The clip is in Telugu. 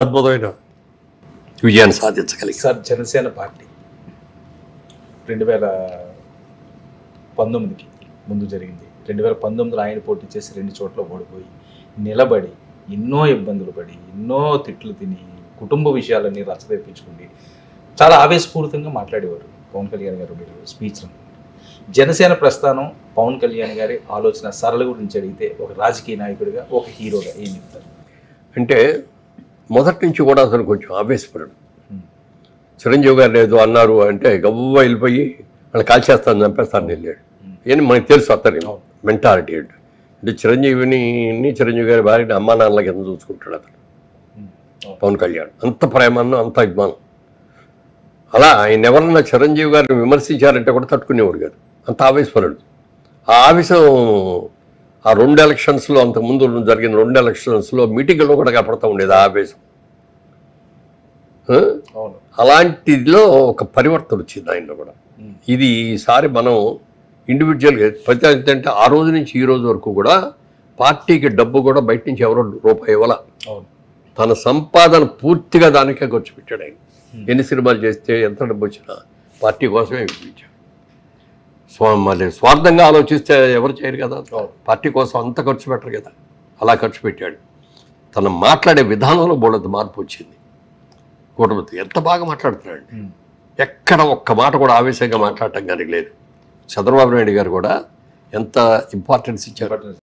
అద్భుతమైన విజయాన్ని సాధించగలిగారు. సార్ జనసేన పార్టీ 2019కి ముందు జరిగింది. 2019లో ఆయన పోటీ చేసి 2 చోట్ల ఓడిపోయి నిలబడి ఎన్నో ఇబ్బందులు పడి ఎన్నో తిట్లు తిని కుటుంబ విషయాలన్నీ రచ్చదెప్పించుకుంది. చాలా ఆవేశపూరితంగా మాట్లాడేవారు పవన్ కళ్యాణ్ గారు మీరు స్పీచ్లో. జనసేన ప్రస్థానం పవన్ కళ్యాణ్ గారి ఆలోచన సరళ గురించి అడిగితే ఒక రాజకీయ నాయకుడిగా ఒక హీరోగా ఏం చెప్తారు? అంటే మొదటి నుంచి కూడా అతను కొంచెం ఆవేశపడు. చిరంజీవి గారు లేదు అన్నారు అంటే గవ్వ వెళ్ళిపోయి వాళ్ళు కాల్చేస్తాను చంపేస్తాను వెళ్ళాడు. ఏం మనకు తెలుసు అతని మెంటాలిటీ అంటే చిరంజీవి గారి భార్యని అమ్మా నాన్నలకి ఎంత చూసుకుంటాడు అతను పవన్ కళ్యాణ్. అంత ప్రేమను అంత అభిమానం. అలా ఆయన ఎవరన్నా చిరంజీవి గారిని విమర్శించారంటే కూడా తట్టుకునేవాడు కాదు. అంత ఆవేశపరుడు. ఆ ఆవేశం ఆ 2 ఎలక్షన్స్లో అంతకుముందు జరిగిన 2 ఎలక్షన్స్లో మీటింగ్లో కూడా కనపడుతూ ఉండేది ఆ ఆవేశం. అలాంటిలో ఒక పరివర్తన వచ్చింది ఆయనలో కూడా. ఇది ఈసారి మనం ఇండివిజువల్గా ప్రతి అంటే ఆ రోజు నుంచి ఈ రోజు వరకు కూడా పార్టీకి డబ్బు కూడా బయట నుంచి ఎవరో రూపాయి ఇవ్వాల. తన సంపాదన పూర్తిగా దానికే ఖర్చు పెట్టాడు ఆయన. ఎన్ని సినిమాలు చేస్తే ఎంత డబ్బు వచ్చినా పార్టీ కోసమే ఇప్పించాడు. మళ్ళీ స్వార్థంగా ఆలోచిస్తే ఎవరు చేయరు కదా. పార్టీ కోసం అంత ఖర్చు పెట్టరు కదా. అలా ఖర్చు పెట్టాడు. తను మాట్లాడే విధానంలో బోడంత మార్పు వచ్చింది. కూటమితో ఎంత బాగా మాట్లాడుతున్నాడు. ఎక్కడ ఒక్క మాట కూడా ఆవేశంగా మాట్లాడటం కానీ లేదు. చంద్రబాబు నాయుడు గారు కూడా ఎంత ఇంపార్టెన్స్ ఇచ్చారు.